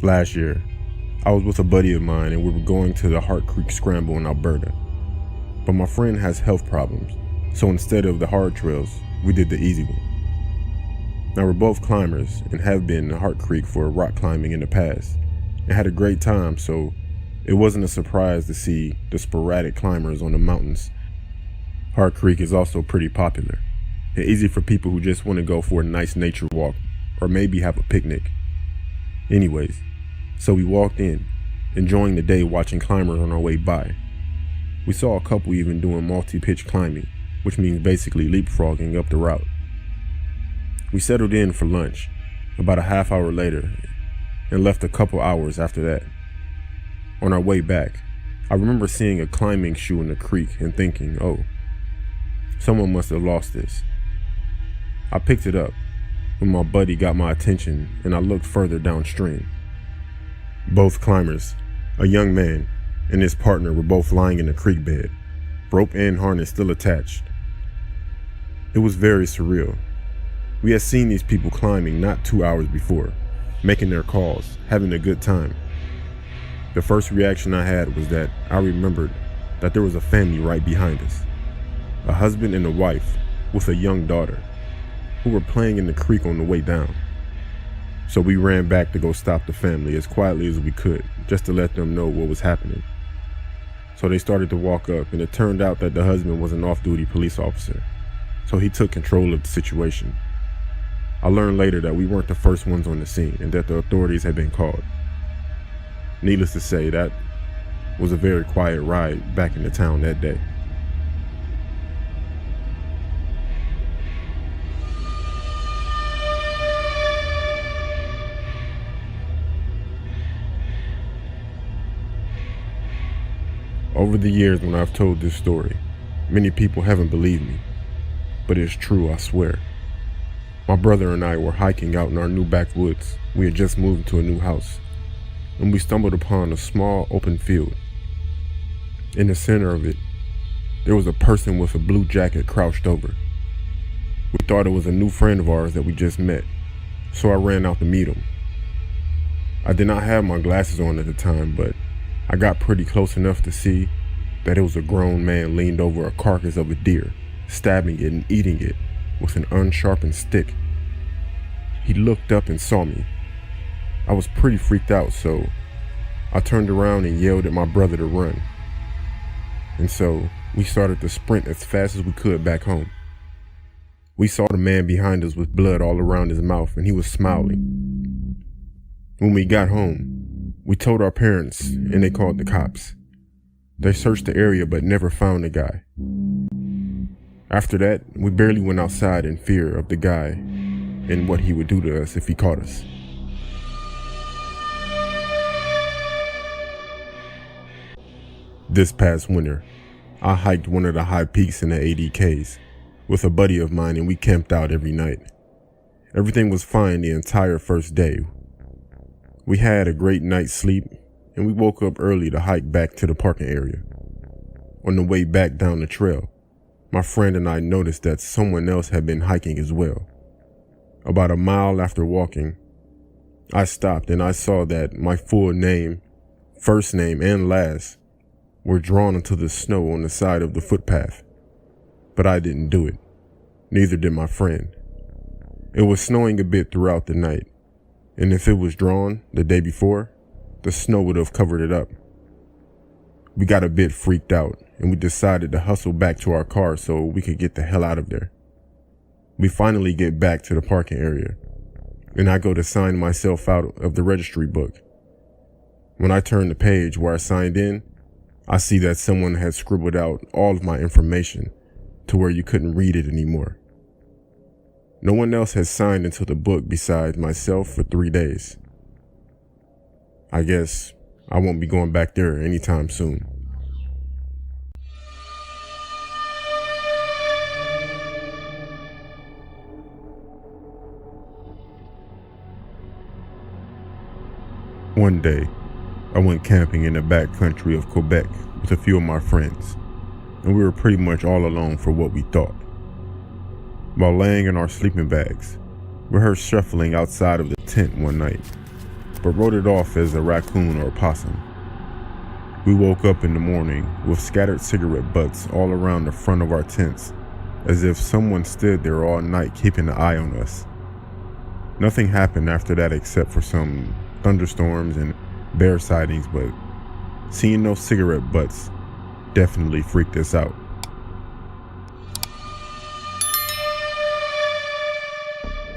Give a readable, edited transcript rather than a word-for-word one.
Last year, I was with a buddy of mine and we were going to the Hart Creek Scramble in Alberta. But my friend has health problems, so instead of the hard trails, we did the easy one. Now we're both climbers and have been to Hart Creek for rock climbing in the past and had a great time, so it wasn't a surprise to see the sporadic climbers on the mountains. Hart Creek is also pretty popular and easy for people who just want to go for a nice nature walk or maybe have a picnic. Anyways, so we walked in, enjoying the day watching climbers on our way by. We saw a couple even doing multi-pitch climbing, which means basically leapfrogging up the route. We settled in for lunch about a half hour later and left a couple hours after that. On our way back, I remember seeing a climbing shoe in the creek and thinking, oh, someone must have lost this. I picked it up when my buddy got my attention and I looked further downstream. Both climbers, a young man and his partner, were both lying in the creek bed, rope and harness still attached. It was very surreal. We had seen these people climbing not 2 hours before, making their calls, having a good time. The first reaction I had was that I remembered that there was a family right behind us, a husband and a wife with a young daughter, who were playing in the creek on the way down. So we ran back to go stop the family as quietly as we could, just to let them know what was happening. So they started to walk up, and it turned out that the husband was an off-duty police officer, so he took control of the situation. I learned later that we weren't the first ones on the scene and that the authorities had been called. Needless to say, that was a very quiet ride back into town that day. Over the years when I've told this story, many people haven't believed me, but it's true, I swear. My brother and I were hiking out in our new backwoods. We had just moved to a new house, and we stumbled upon a small open field. In the center of it, there was a person with a blue jacket crouched over. We thought it was a new friend of ours that we just met, so I ran out to meet him. I did not have my glasses on at the time, but I got pretty close enough to see that it was a grown man leaned over a carcass of a deer, stabbing it and eating it with an unsharpened stick. He looked up and saw me. I was pretty freaked out, so I turned around and yelled at my brother to run. And so we started to sprint as fast as we could back home. We saw the man behind us with blood all around his mouth, and he was smiling. When we got home, we told our parents, and they called the cops. They searched the area but never found the guy. After that, we barely went outside in fear of the guy and what he would do to us if he caught us. This past winter, I hiked one of the high peaks in the ADKs with a buddy of mine, and we camped out every night. Everything was fine the entire first day. We had a great night's sleep, and we woke up early to hike back to the parking area. On the way back down the trail, my friend and I noticed that someone else had been hiking as well. About a mile after walking, I stopped and I saw that my full name, first name, and last were drawn into the snow on the side of the footpath. But I didn't do it. Neither did my friend. It was snowing a bit throughout the night, and if it was drawn the day before, the snow would have covered it up. We got a bit freaked out, and we decided to hustle back to our car so we could get the hell out of there. We finally get back to the parking area, and I go to sign myself out of the registry book. When I turn the page where I signed in, I see that someone had scribbled out all of my information to where you couldn't read it anymore. No one else has signed into the book besides myself for 3 days. I guess I won't be going back there anytime soon. One day, I went camping in the back country of Quebec with a few of my friends, and we were pretty much all alone for what we thought. While laying in our sleeping bags, we heard shuffling outside of the tent one night. but wrote it off as a raccoon or a possum. We woke up in the morning with scattered cigarette butts all around the front of our tents, as if someone stood there all night keeping an eye on us. Nothing happened after that except for some thunderstorms and bear sightings, but seeing those cigarette butts definitely freaked us out.